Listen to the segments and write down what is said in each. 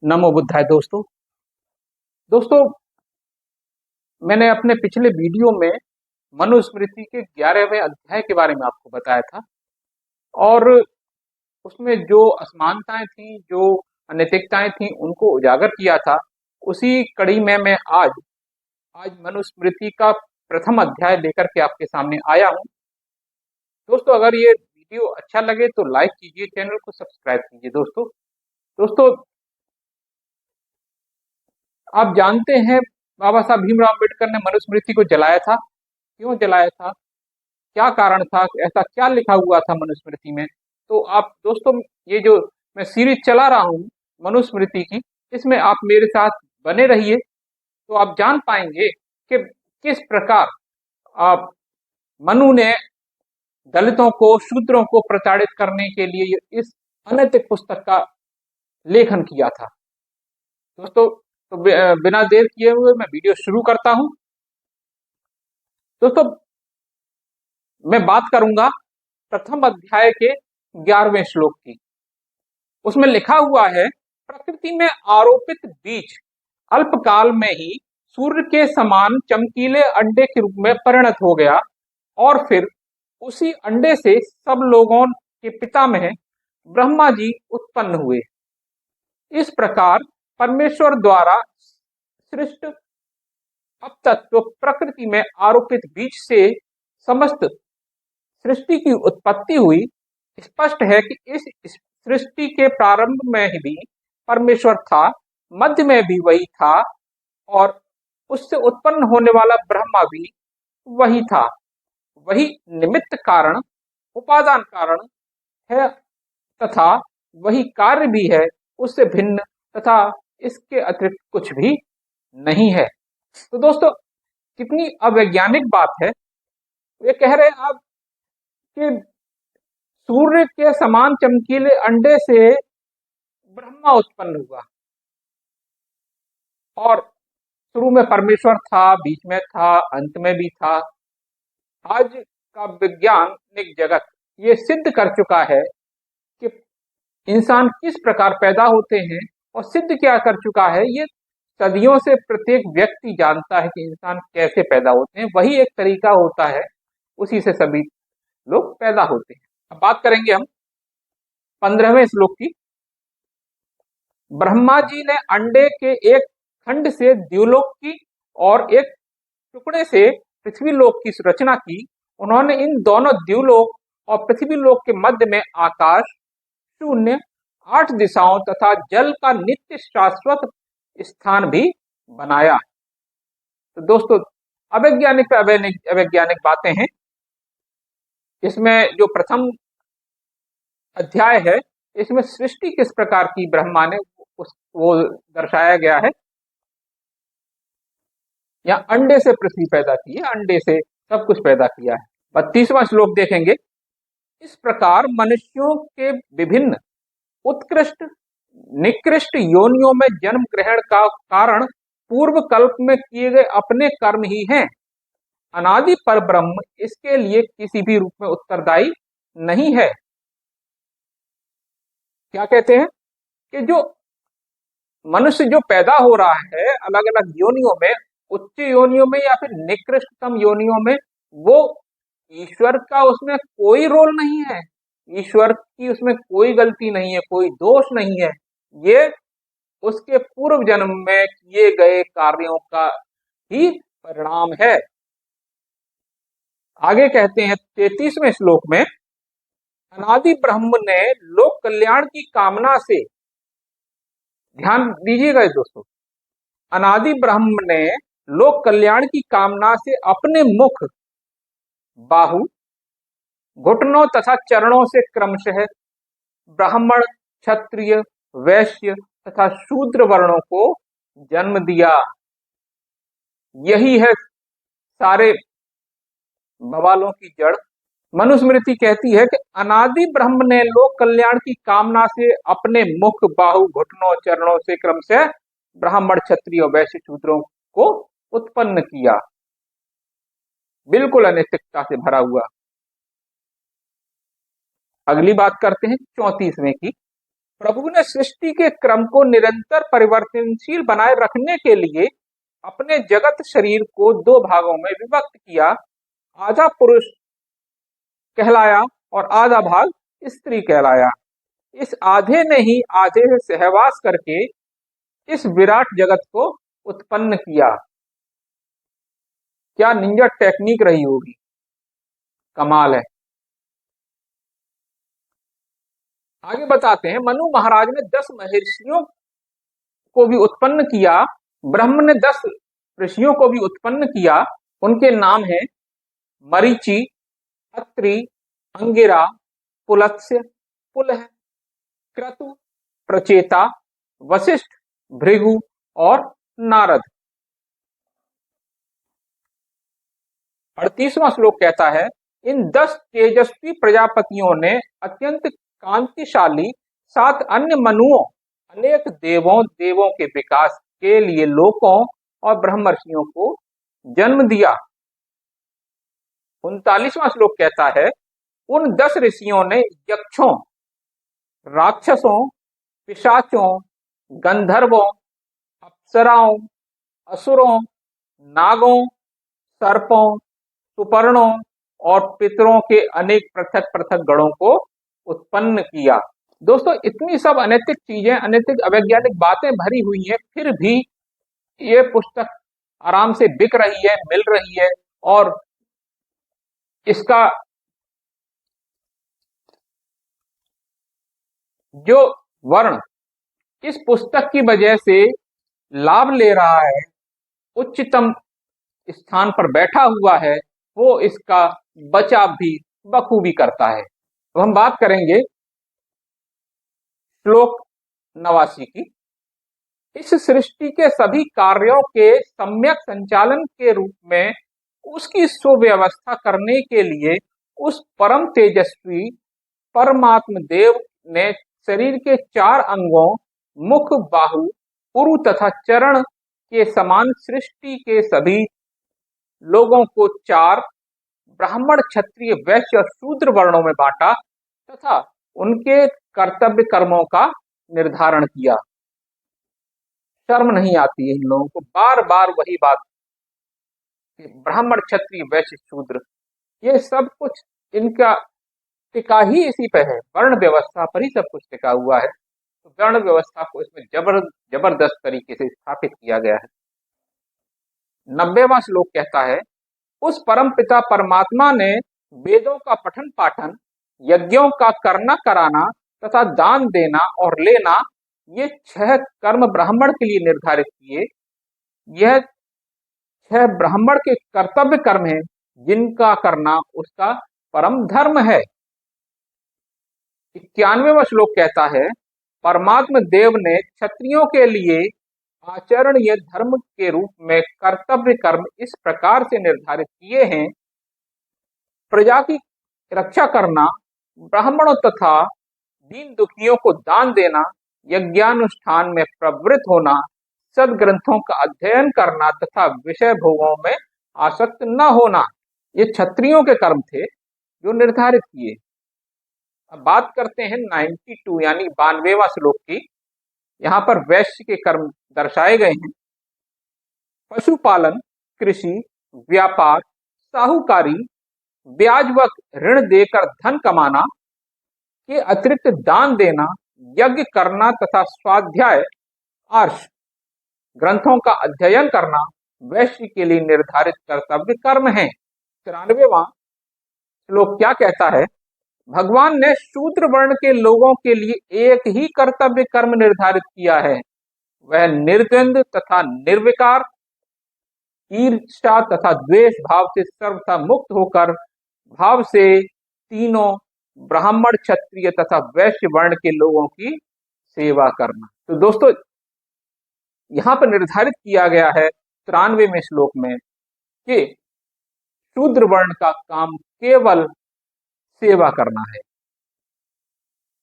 नमो बुद्धाय दोस्तों। दोस्तों, मैंने अपने पिछले वीडियो में मनुस्मृति के 11वें अध्याय के बारे में आपको बताया था और उसमें जो असमानताएं थीं, जो अनैतिकताएं थीं, उनको उजागर किया था। उसी कड़ी में मैं आज मनुस्मृति का प्रथम अध्याय लेकर के आपके सामने आया हूं। दोस्तों, अगर ये वीडियो अच्छा लगे तो लाइक कीजिए, चैनल को सब्सक्राइब कीजिए। दोस्तों, आप जानते हैं बाबा साहब भीमराव अम्बेडकर ने मनुस्मृति को जलाया था। क्यों जलाया था, क्या कारण था, ऐसा क्या लिखा हुआ था मनुस्मृति में? तो आप दोस्तों, ये जो मैं सीरीज चला रहा हूँ मनुस्मृति की, इसमें आप मेरे साथ बने रहिए तो आप जान पाएंगे कि किस प्रकार आप मनु ने दलितों को, शूद्रों को प्रताड़ित करने के लिए इस अनैतिक पुस्तक का लेखन किया था। दोस्तों, तो बिना देर किए हुए मैं वीडियो शुरू करता हूं। दोस्तों, मैं बात करूंगा प्रथम अध्याय के 11वें श्लोक की। उसमें लिखा हुआ है, प्रकृति में आरोपित बीज अल्पकाल में ही सूर्य के समान चमकीले अंडे के रूप में परिणत हो गया और फिर उसी अंडे से सब लोगों के पितामह ब्रह्मा जी उत्पन्न हुए। इस प्रकार परमेश्वर द्वारा सृष्ट अपतत्व प्रकृति में आरोपित बीज से समस्त सृष्टि की उत्पत्ति हुई। स्पष्ट है कि इस सृष्टि के प्रारंभ में भी परमेश्वर था, मध्य में भी वही था और उससे उत्पन्न होने वाला ब्रह्मा भी वही था। वही निमित्त कारण, उपादान कारण है तथा वही कार्य भी है, उससे भिन्न तथा इसके अतिरिक्त कुछ भी नहीं है। तो दोस्तों, कितनी अवैज्ञानिक बात है। ये कह रहे हैं आप कि सूर्य के समान चमकीले अंडे से ब्रह्मा उत्पन्न हुआ और शुरू में परमेश्वर था, बीच में था, अंत में भी था। आज का वैज्ञानिक जगत ये सिद्ध कर चुका है कि इंसान किस प्रकार पैदा होते हैं और सिद्ध क्या कर चुका है, ये सदियों से प्रत्येक व्यक्ति जानता है कि इंसान कैसे पैदा होते हैं। वही एक तरीका होता है, उसी से सभी लोग पैदा होते हैं। अब बात करेंगे हम 15वें श्लोक की। ब्रह्मा जी ने अंडे के एक खंड से द्युलोक की और एक टुकड़े से पृथ्वीलोक की रचना की। उन्होंने इन दोनों द्युलोक और पृथ्वीलोक के मध्य में आकाश, शून्य, 8 दिशाओं तथा जल का नित्य शाश्वत स्थान भी बनाया। तो दोस्तों, अवैज्ञानिक अवैज्ञानिक बातें हैं। इसमें जो प्रथम अध्याय है, इसमें सृष्टि किस प्रकार की ब्रह्मा ने वो दर्शाया गया है। या अंडे से पृथ्वी पैदा की है, अंडे से सब कुछ पैदा किया है। 32वां श्लोक देखेंगे। इस प्रकार मनुष्यों के विभिन्न उत्कृष्ट निकृष्ट योनियों में जन्म ग्रहण का कारण पूर्व कल्प में किए गए अपने कर्म ही हैं। अनादि पर ब्रह्म इसके लिए किसी भी रूप में उत्तरदायी नहीं है। क्या कहते हैं कि जो मनुष्य जो पैदा हो रहा है अलग अलग योनियों में, उच्च योनियों में या फिर निकृष्टतम योनियों में, वो ईश्वर का उसमें कोई रोल नहीं है। ईश्वर की उसमें कोई गलती नहीं है, कोई दोष नहीं है। ये उसके पूर्व जन्म में किए गए कार्यों का ही परिणाम है। आगे कहते हैं 33वें श्लोक में, अनादि ब्रह्म ने लोक कल्याण की कामना से, ध्यान दीजिएगा दोस्तों, अनादि ब्रह्म ने लोक कल्याण की कामना से अपने मुख, बाहु, घुटनों तथा चरणों से क्रमशः ब्राह्मण, क्षत्रिय, वैश्य तथा शूद्र वर्णों को जन्म दिया। यही है सारे बवालों की जड़। मनुस्मृति कहती है कि अनादि ब्रह्म ने लोक कल्याण की कामना से अपने मुख, बाहु, घुटनों, चरणों से क्रमशः ब्राह्मण, क्षत्रिय, वैश्य, शूद्रों को उत्पन्न किया। बिल्कुल अनैतिकता से भरा हुआ। अगली बात करते हैं 34वें की। प्रभु ने सृष्टि के क्रम को निरंतर परिवर्तनशील बनाए रखने के लिए अपने जगत शरीर को दो भागों में विभक्त किया। आधा पुरुष कहलाया और आधा भाग स्त्री कहलाया। इस आधे ने ही आधे से सहवास करके इस विराट जगत को उत्पन्न किया। क्या निंजा टेक्निक रही होगी, कमाल है। आगे बताते हैं, मनु महाराज ने 10 महर्षियों को भी उत्पन्न किया। ब्रह्म ने 10 ऋषियों को भी उत्पन्न किया। उनके नाम हैं मरीचि, अत्रि, अंगिरा, पुलत्स्य, पुलह, क्रतु, प्रचेता, वशिष्ठ, भृगु और नारद। 38वां श्लोक कहता है, इन 10 तेजस्वी प्रजापतियों ने अत्यंत कांतिशाली 7 अन्य मनुओं, अनेक देवों के विकास के लिए लोकों और ब्रह्मर्षियों को जन्म दिया। 39वां श्लोक कहता है, उन 10 ऋषियों ने यक्षों, राक्षसों, पिशाचों, गंधर्वों, अप्सराओं, असुरों, नागों, सर्पों, सुपर्णों और पितरों के अनेक पृथक पृथक गणों को उत्पन्न किया। दोस्तों, इतनी सब अनैतिक चीजें, अनैतिक अवैज्ञानिक बातें भरी हुई हैं, फिर भी ये पुस्तक आराम से बिक रही है, मिल रही है और इसका जो वर्ण इस पुस्तक की वजह से लाभ ले रहा है, उच्चतम स्थान पर बैठा हुआ है, वो इसका बचाव भी बखूबी करता है। तो हम बात करेंगे श्लोक 89 की। इस सृष्टि के सभी कार्यों के सम्यक संचालन के रूप में उसकी सुव्यवस्था करने के लिए उस परम तेजस्वी परमात्म देव ने शरीर के 4 अंगों मुख, बाहु, पुरु तथा चरण के समान सृष्टि के सभी लोगों को 4 ब्राह्मण, क्षत्रिय, वैश्य और शूद्र वर्णों में बांटा तथा उनके कर्तव्य कर्मों का निर्धारण किया। शर्म नहीं आती है इन लोगों को, बार बार वही बात, ब्राह्मण, क्षत्रिय, वैश्य, शूद्र, ये सब कुछ इनका टिका ही इसी पे है, वर्ण व्यवस्था पर ही सब कुछ टिका हुआ है। तो वर्ण व्यवस्था को इसमें जबरदस्त तरीके से स्थापित किया गया है। 90वां श्लोक कहता है, उस परम पिता परमात्मा ने वेदों का पठन पाठन, यज्ञों का करना कराना तथा दान देना और लेना, ये 6 कर्म ब्राह्मण के लिए निर्धारित किए। यह 6 ब्राह्मण के कर्तव्य कर्म हैं, जिनका करना उसका परम धर्म है। 91वां श्लोक कहता है, परमात्म देव ने क्षत्रियों के लिए आचरणीय धर्म के रूप में कर्तव्य कर्म इस प्रकार से निर्धारित किए हैं। प्रजा की रक्षा करना, ब्राह्मणों तथा दीन दुखियों को दान देना, यज्ञानुष्ठान में प्रवृत्त होना, सदग्रंथों का अध्ययन करना तथा विषय भोगों में आसक्त न होना, ये क्षत्रियों के कर्म थे जो निर्धारित किए। अब बात करते हैं 92 यानी 92वां श्लोक की। यहाँ पर वैश्य के कर्म दर्शाए गए हैं। पशुपालन, कृषि, व्यापार, साहूकारी, ब्याज व ऋण देकर धन कमाना के अतिरिक्त दान देना, यज्ञ करना तथा स्वाध्याय आर्ष ग्रंथों का अध्ययन करना वैश्य के लिए निर्धारित कर्तव्य कर्म है। 93वां श्लोक क्या कहता है, भगवान ने शूद्र वर्ण के लोगों के लिए एक ही कर्तव्य कर्म निर्धारित किया है, वह निर्द्वंद तथा निर्विकार, ईर्ष्या तथा द्वेष भाव से सर्वथा मुक्त होकर भाव से तीनों ब्राह्मण, क्षत्रिय तथा वैश्य वर्ण के लोगों की सेवा करना। तो दोस्तों, यहाँ पर निर्धारित किया गया है 93वें श्लोक में कि शूद्र वर्ण का काम केवल सेवा करना है।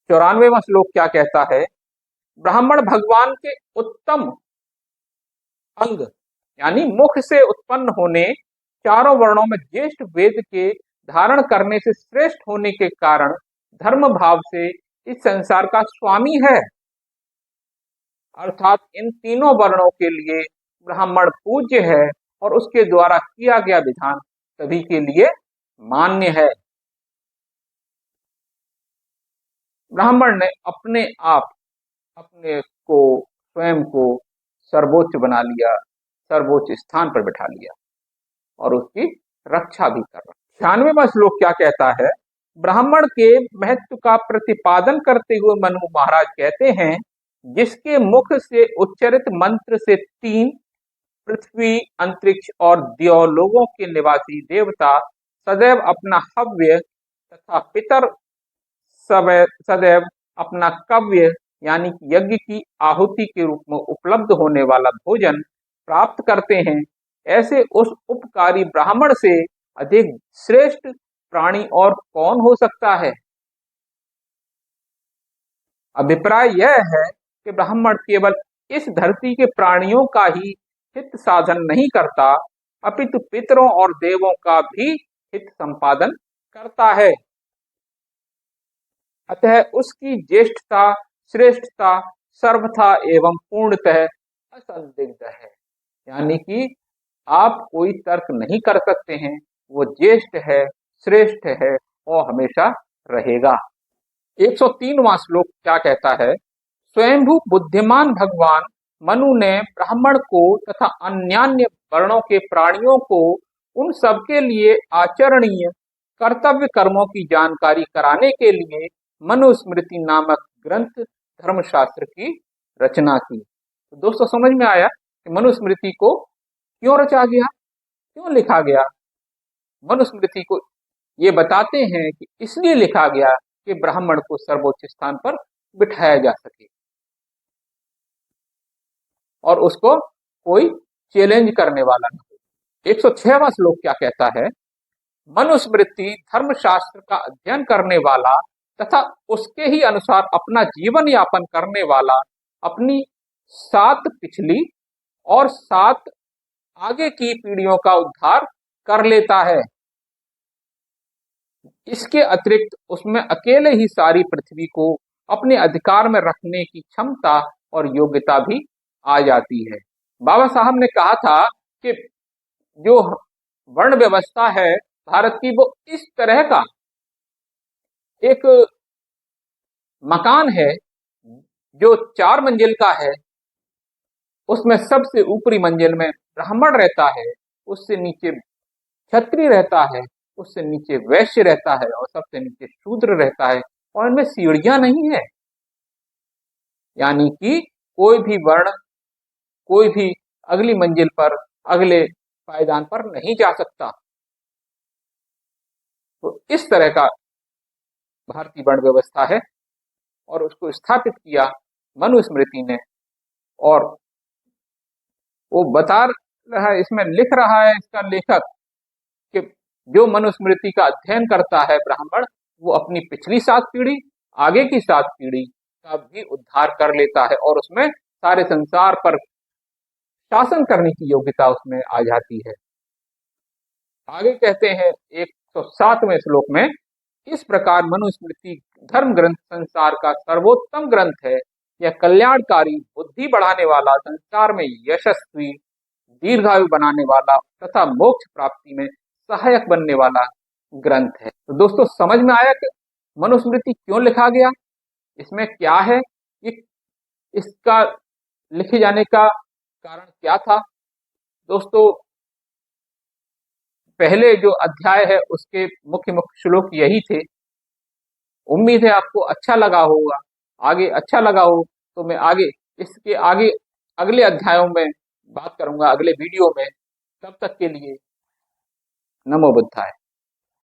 94वां श्लोक क्या कहता है, ब्राह्मण भगवान के उत्तम अंग यानी मुख से उत्पन्न होने, चारों वर्णों में ज्येष्ठ वेद के धारण करने से श्रेष्ठ होने के कारण धर्म भाव से इस संसार का स्वामी है, अर्थात इन तीनों वर्णों के लिए ब्राह्मण पूज्य है और उसके द्वारा किया गया विधान सभी के लिए मान्य है। ब्राह्मण ने अपने आप अपने को स्वयं को सर्वोच्च बना लिया, सर्वोच्च स्थान पर बैठा लिया और उसकी रक्षा भी कर रहा। 96वां श्लोक क्या कहता है? ब्राह्मण के महत्व का प्रतिपादन करते हुए मनु महाराज कहते हैं, जिसके मुख से उच्चरित मंत्र से 3 पृथ्वी, अंतरिक्ष और द्यौलोकों के निवासी देवता सदैव अपना हव्य तथा पितर सदैव अपना कव्य यानी यज्ञ की आहुति के रूप में उपलब्ध होने वाला भोजन प्राप्त करते हैं, ऐसे उस उपकारी ब्राह्मण से अधिक श्रेष्ठ प्राणी और कौन हो सकता है? अभिप्राय यह है कि ब्राह्मण केवल इस धरती के प्राणियों का ही हित साधन नहीं करता, अपितु पितरों और देवों का भी हित संपादन करता है। अतः उसकी ज्येष्ठता, श्रेष्ठता सर्वथा एवं पूर्णतः असंदिग्ध है। यानी कि आप कोई तर्क नहीं कर सकते हैं, वो ज्येष्ठ है, श्रेष्ठ है और हमेशा रहेगा। 103वां श्लोक क्या कहता है? स्वयंभू बुद्धिमान भगवान मनु ने ब्राह्मण को तथा अन्यान्य वर्णों के प्राणियों को उन सबके लिए आचरणीय कर्तव्य कर्मों की जानकारी कराने के लिए मनुस्मृति नामक ग्रंथ धर्मशास्त्र की रचना की। तो दोस्तों समझ में आया कि मनुस्मृति को क्यों रचा गया, क्यों लिखा गया? मनुस्मृति को ये बताते हैं कि इसलिए लिखा गया कि ब्राह्मण को सर्वोच्च स्थान पर बिठाया जा सके और उसको कोई चैलेंज करने वाला न हो। 106वां श्लोक क्या कहता है? मनुस्मृति धर्मशास्त्र का अध्ययन करने वाला तथा उसके ही अनुसार अपना जीवन यापन करने वाला अपनी 7 पिछली और 7 आगे की पीढ़ियों का उद्धार कर लेता है। इसके अतिरिक्त उसमें अकेले ही सारी पृथ्वी को अपने अधिकार में रखने की क्षमता और योग्यता भी आ जाती है। बाबा साहब ने कहा था कि जो वर्ण व्यवस्था है भारत की, वो इस तरह का एक मकान है जो 4 मंजिल का है। उसमें सबसे ऊपरी मंजिल में ब्राह्मण रहता है, उससे नीचे क्षत्रिय रहता है, उससे नीचे वैश्य रहता है और सबसे नीचे शूद्र रहता है और इनमें सीढ़ियां नहीं है। यानी कि कोई भी वर्ण कोई भी अगली मंजिल पर, अगले पायदान पर नहीं जा सकता। तो इस तरह का भारतीय वर्ण व्यवस्था है और उसको स्थापित किया मनुस्मृति ने। और वो बता रहा है, इसमें लिख रहा है इसका लेखक कि जो मनुस्मृति का अध्ययन करता है ब्राह्मण, वो अपनी पिछली 7 पीढ़ी, आगे की 7 पीढ़ी का भी उद्धार कर लेता है और उसमें सारे संसार पर शासन करने की योग्यता उसमें आ जाती है। आगे कहते हैं 107वें श्लोक में, इस प्रकार मनुस्मृति धर्म ग्रंथ संसार का सर्वोत्तम ग्रंथ है। यह कल्याणकारी, बुद्धि बढ़ाने वाला, संसार में यशस्वी, दीर्घायु बनाने वाला तथा मोक्ष प्राप्ति में सहायक बनने वाला ग्रंथ है। तो दोस्तों समझ में आया कि मनुस्मृति क्यों लिखा गया, इसमें क्या है, इसका लिखे जाने का कारण क्या था। दोस्तों पहले जो अध्याय है उसके मुख्य श्लोक यही थे। उम्मीद है आपको अच्छा लगा होगा। आगे अच्छा लगा हो तो मैं आगे इसके आगे अगले अध्यायों में बात करूंगा, अगले वीडियो में। तब तक के लिए नमो बुद्धाय।